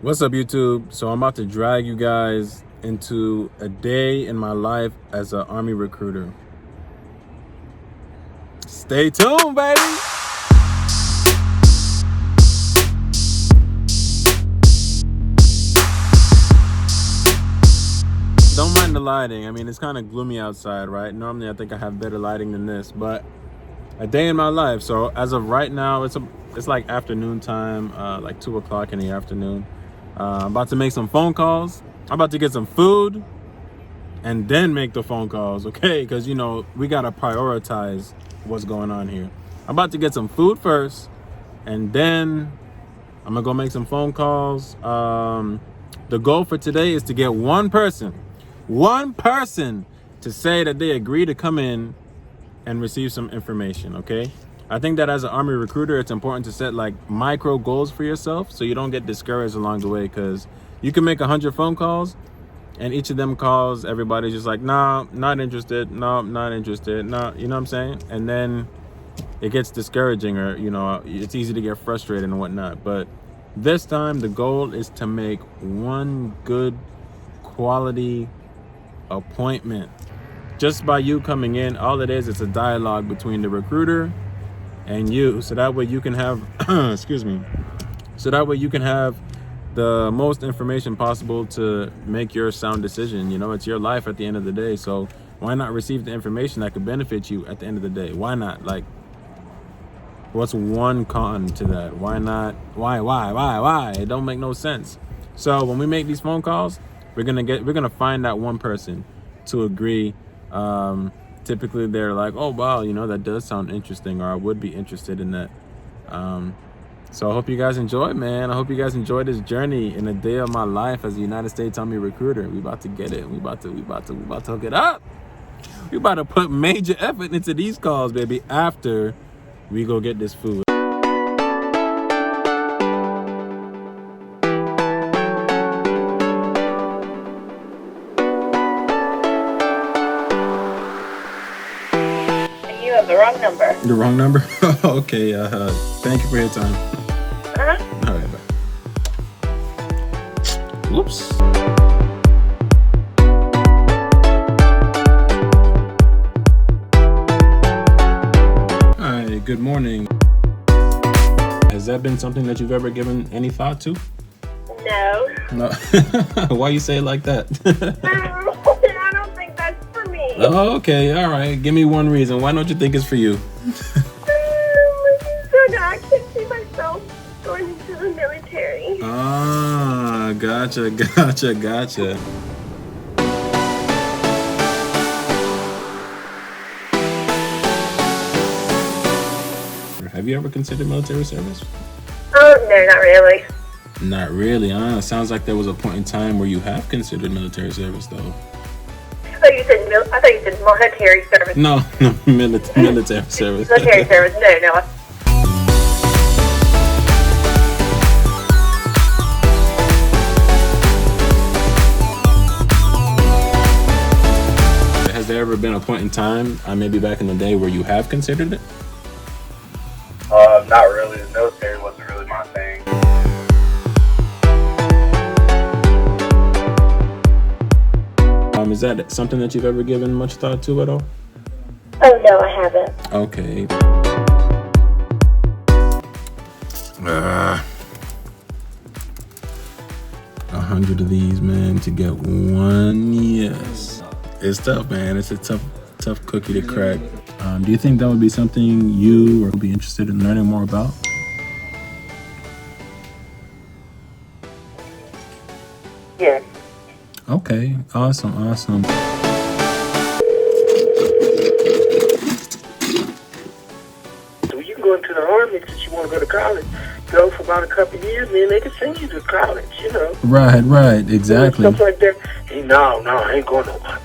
What's up, YouTube? So I'm about to drag you guys into a day in my life as an Army recruiter. Stay tuned, baby. Don't mind the lighting. I mean, it's kind of gloomy outside, right? Normally, I think I have better lighting than this, but a day in my life. So as of right now, it's like afternoon time, like 2 o'clock in the afternoon. I'm about to make some phone calls. I'm about to get some food and then make the phone calls, okay? Because, you know, we got to prioritize what's going on here. I'm about to get some food first, and then I'm going to go make some phone calls. The goal for today is to get one person to say that they agree to come in and receive some information, okay? I think that as an Army recruiter, it's important to set like micro goals for yourself so you don't get discouraged along the way, because you can make 100 phone calls and each of them calls, everybody's just like, nah, not interested, no, not interested, no, you know what I'm saying? And then it gets discouraging, or, you know, it's easy to get frustrated and whatnot. But this time the goal is to make one good quality appointment. Just by you coming in, all it is, it's a dialogue between the recruiter and you, so that way you can have excuse me, so that way you can have the most information possible to make your sound decision. You know, it's your life at the end of the day, so why not receive the information that could benefit you at the end of the day? Why not? Like, what's one con to that? Why not? Why? It don't make no sense. So when we make these phone calls, we're gonna find that one person to agree. Typically they're like, oh wow, you know, that does sound interesting, or I would be interested in that. So I hope you guys enjoy, man. I hope you guys enjoy this journey in a day of my life as a United States Army recruiter. We about to get it. We about to hook it up. We about to put major effort into these calls, baby, after we go get this food. You have the wrong number. The wrong number? Okay, thank you for your time. All right, bye. Whoops. Hi, good morning. Has that been something that you've ever given any thought to? No. Why you say it like that? I don't think that's for me. Oh, okay, all right. Give me one reason. Why don't you think it's for you? I can't see myself going into the military. Ah, gotcha. Have you ever considered military service? Oh, no, not really. Not really, huh? Sounds like there was a point in time where you have considered military service, though. I thought you said monetary service. No, military service. Military service, no. Has there ever been a point in time, maybe back in the day, where you have considered it? Not really. The military wasn't really my thing. Is that something that you've ever given much thought to at all? Oh, no, I haven't. Okay. 100 of these, man, to get one yes. It's tough, man. It's a tough cookie to crack. Do you think that would be something you would be interested in learning more about? Yes. Okay, awesome. So you can go into the Army since you want to go to college. Go for about a couple of years, then they can send you to college, you know. Right, exactly. Stuff like that. Hey, no, I ain't going nowhere.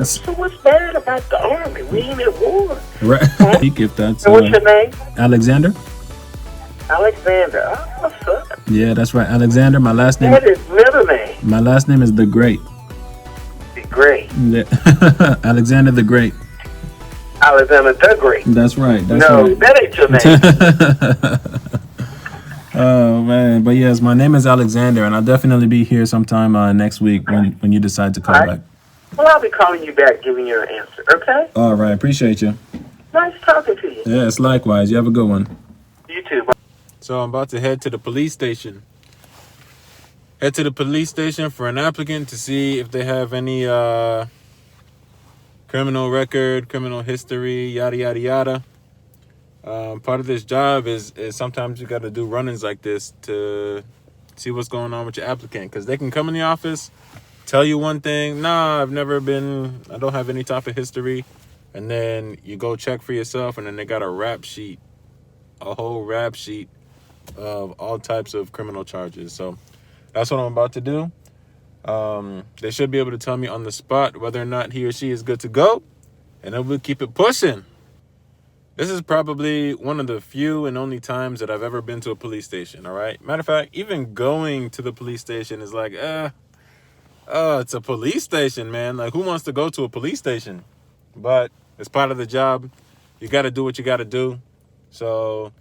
So what's bad about the Army? We ain't at war. Right. If that's And what's your name? Alexander. Alexander. Oh, what's up? Yeah, that's right, Alexander. My last name. That is middle name. My last name is the Great. The Great. Yeah. Alexander the Great. Alexander the Great. That's right. That ain't your name. Oh man, but yes, my name is Alexander, and I'll definitely be here sometime next week when you decide to call All right. back. Well, I'll be calling you back, giving you an answer, okay? All right, appreciate you. Nice talking to you. Yes, likewise. You have a good one. You too. Bye. So I'm about to head to the police station. Head to the police station for an applicant to see if they have any criminal record, criminal history, yada yada yada. Part of this job is sometimes you got to do run-ins like this to see what's going on with your applicant, because they can come in the office, tell you one thing, I don't have any type of history, and then you go check for yourself, and then they got a whole rap sheet of all types of criminal charges. So that's what I'm about to do. They should be able to tell me on the spot whether or not he or she is good to go, and then we'll keep it pushing. This is probably one of the few and only times that I've ever been to a police station, all right? Matter of fact, even going to the police station is like, it's a police station, man. Like, who wants to go to a police station? But it's part of the job. You got to do what you got to do. So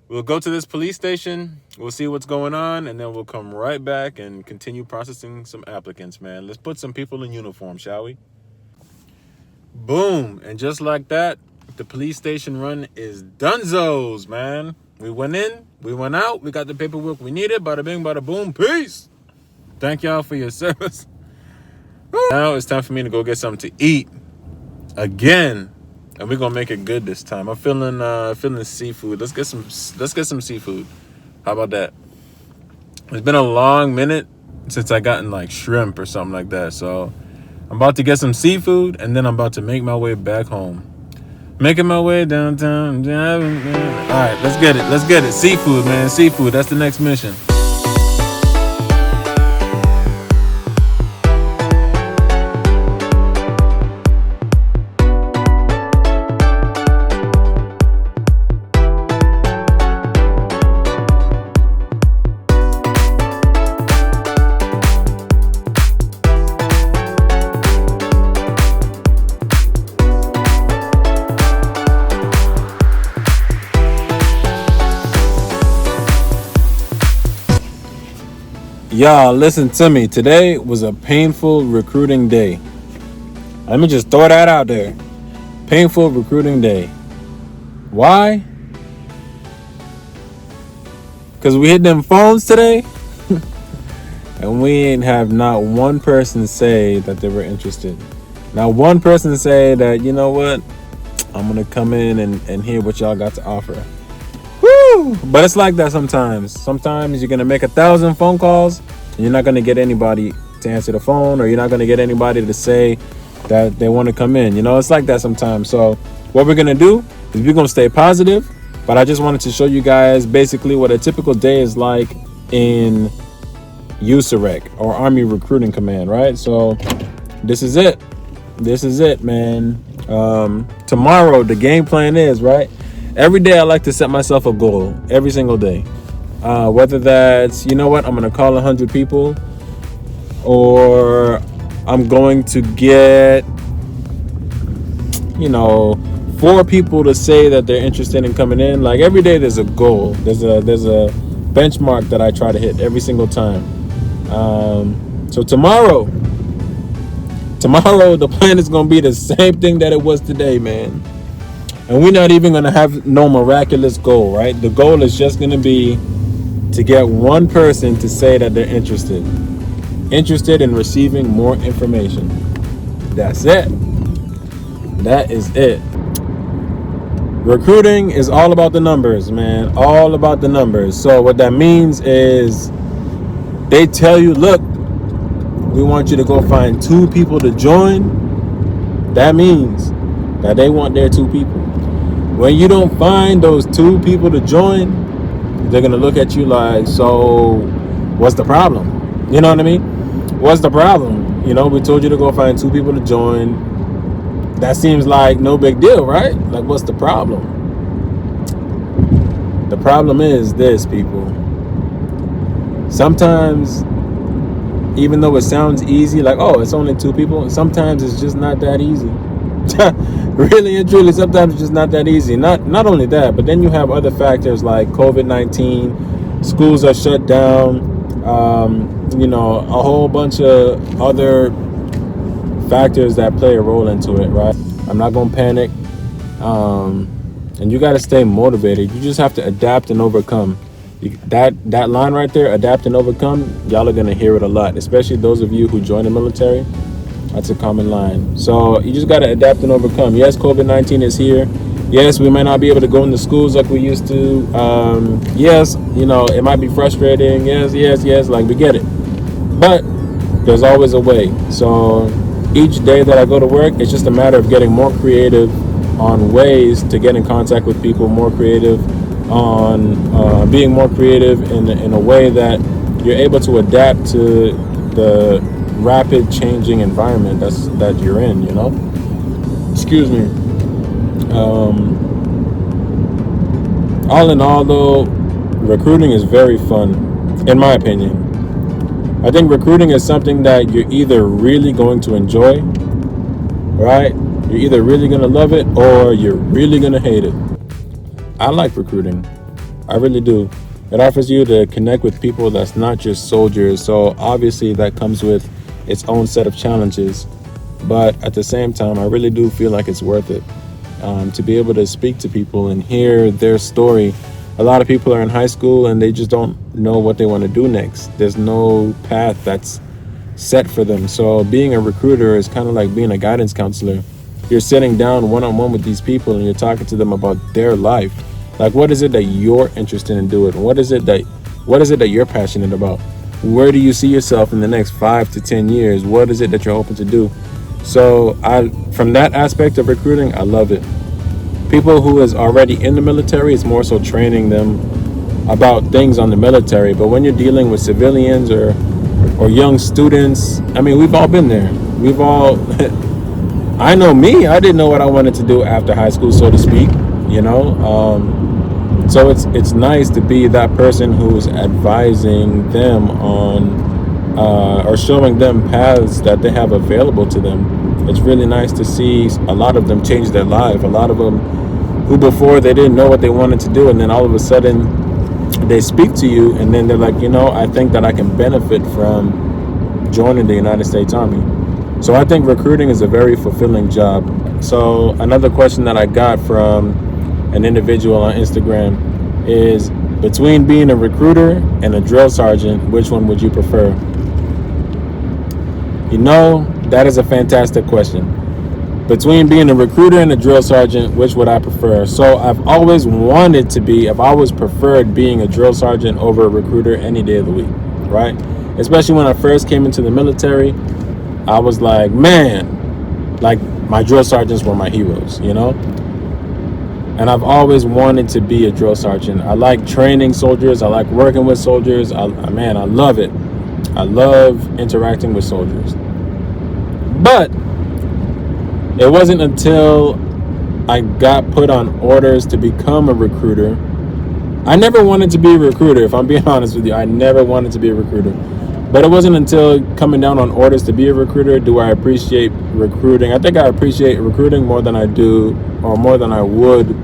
we'll go to this police station. We'll see what's going on, and then we'll come right back and continue processing some applicants, man. Let's put some people in uniform, shall we? Boom. And just like that, the police station run is dunzos, man. We went in, we went out, we got the paperwork we needed. Bada bing, bada boom, peace. Thank y'all for your service. Now it's time for me to go get something to eat again, and we're gonna make it good this time. I'm feeling seafood. Let's get some seafood. How about that? It's been a long minute since I gotten like shrimp or something like that. So I'm about to get some seafood, and then I'm about to make my way back home. Making my way downtown. All right, let's get it. Seafood, man. Seafood. That's the next mission. Y'all, listen to me. Today was a painful recruiting day. Let me just throw that out there. Painful recruiting day. Why? Because we hit them phones today, and we ain't have not one person say that they were interested. Not one person say that, you know what, I'm going to come in and hear what y'all got to offer. Woo! But it's like that sometimes. Sometimes you're going to make 1,000 phone calls, and you're not going to get anybody to answer the phone, or you're not going to get anybody to say that they want to come in. You know, it's like that sometimes. So what we're going to do is we're going to stay positive. But I just wanted to show you guys basically what a typical day is like in USAREC, or Army Recruiting Command, right? So this is it. This is it, man. Tomorrow, the game plan is, right? Every day I like to set myself a goal, every single day. Whether that's, you know what, I'm going to call 100 people, or I'm going to get, 4 people to say that they're interested in coming in. Like, every day there's a goal. There's a benchmark that I try to hit every single time. So tomorrow the plan is going to be the same thing that it was today, man. And we're not even going to have no miraculous goal, right? The goal is just going to be to get one person to say that they're interested in receiving more information. That's it. That is it. Recruiting is all about the numbers, man. All about the numbers. So what that means is they tell you, look, we want you to go find 2 people to join. That means that they want their 2 people. When you don't find those 2 people to join, they're going to look at you like, so what's the problem? You know what I mean? What's the problem? We told you to go find 2 people to join. That seems like no big deal, right? Like, what's the problem? The problem is this, people. Sometimes, even though it sounds easy, like, oh, it's only 2 people, sometimes it's just not that easy. Really and truly, sometimes it's just not that easy. Not only that, but then you have other factors like COVID-19, schools are shut down, you know, a whole bunch of other factors that play a role into it, right? I'm not gonna panic, and you got to stay motivated. You just have to adapt and overcome. That line right there, adapt and overcome, y'all are gonna hear it a lot, especially those of you who join the military. That's a common line. So you just got to adapt and overcome. Yes, COVID-19 is here. Yes, we might not be able to go into schools like we used to. Yes, you know, it might be frustrating. Yes, like we get it. But there's always a way. So each day that I go to work, it's just a matter of getting more creative on ways to get in contact with people, more creative on being more creative in a way that you're able to adapt to the rapid changing environment that you're in, you know. Excuse me. All in all, though, recruiting is very fun, in my opinion. I think recruiting is something that you're either really going to enjoy, right? You're either really going to love it or you're really going to hate it. I like recruiting. I really do. It offers you to connect with people that's not just soldiers. So obviously that comes with its own set of challenges. But at the same time, I really do feel like it's worth it. To be able to speak to people and hear their story. A lot of people are in high school and they just don't know what they want to do next. There's no path that's set for them. So being a recruiter is kind of like being a guidance counselor. You're sitting down one-on-one with these people and you're talking to them about their life. Like, what is it that you're interested in doing? What is it that you're passionate about? Where do you see yourself in the next 5 to 10 years? What is it that you're hoping to do? So from that aspect of recruiting, I love it. People who is already in the military, it's more so training them about things on the military. But when you're dealing with civilians or young students, I mean, we've all been there. We've all, I know me, I didn't know what I wanted to do after high school, so to speak, you know? So it's nice to be that person who's advising them on or showing them paths that they have available to them. It's really nice to see a lot of them change their life. A lot of them who before they didn't know what they wanted to do, and then all of a sudden they speak to you and then they're like, you know, I think that I can benefit from joining the United States Army. So I think recruiting is a very fulfilling job. So another question that I got from an individual on Instagram is, between being a recruiter and a drill sergeant, which one would you prefer? You know, that is a fantastic question. Between being a recruiter and a drill sergeant, which would I prefer? So I've always preferred being a drill sergeant over a recruiter any day of the week, right? Especially when I first came into the military, I was like, man, like my drill sergeants were my heroes, you know? And I've always wanted to be a drill sergeant. I like training soldiers. I like working with soldiers. I love it. I love interacting with soldiers. But it wasn't until I got put on orders to become a recruiter. I never wanted to be a recruiter, if I'm being honest with you. I never wanted to be a recruiter. But it wasn't until coming down on orders to be a recruiter do I appreciate recruiting. I think I appreciate recruiting more than I do, or more than I would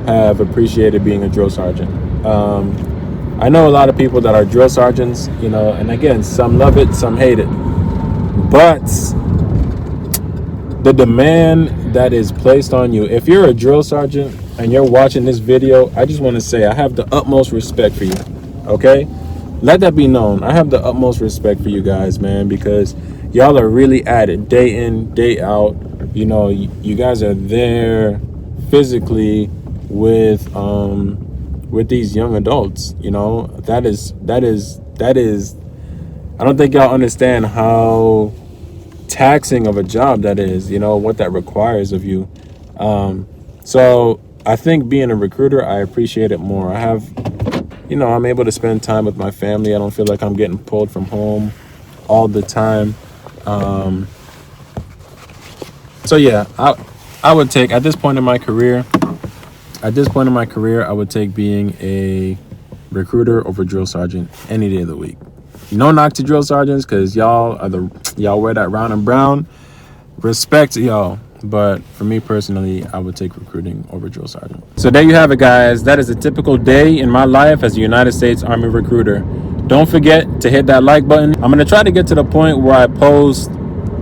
have appreciated being a drill sergeant. I know a lot of people that are drill sergeants, you know, and again, some love it, some hate it. But the demand that is placed on you, if you're a drill sergeant and you're watching this video, I just want to say I have the utmost respect for you, okay? Let that be known. I have the utmost respect for you guys, man, because y'all are really at it day in, day out. You know, you guys are there physically with these young adults, you know. That is I don't think y'all understand how taxing of a job that is, you know, what that requires of you. So I think being a recruiter, I appreciate it more. I have, you know, I'm able to spend time with my family. I don't feel like I'm getting pulled from home all the time. So yeah, I would take, at this point in my career, I would take being a recruiter over drill sergeant any day of the week. No knock to drill sergeants, because y'all wear that round and brown. Respect to y'all. But for me personally, I would take recruiting over drill sergeant. So there you have it, guys. That is a typical day in my life as a United States Army recruiter. Don't forget to hit that like button. I'm going to try to get to the point where I post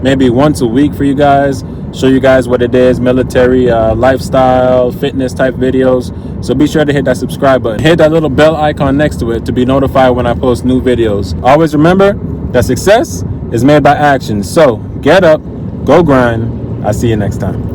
maybe once a week for you guys, show you guys what it is, military lifestyle, fitness type videos. So be sure to hit that subscribe button. Hit that little bell icon next to it to be notified when I post new videos. Always remember that success is made by action. So get up, go grind. I'll see you next time.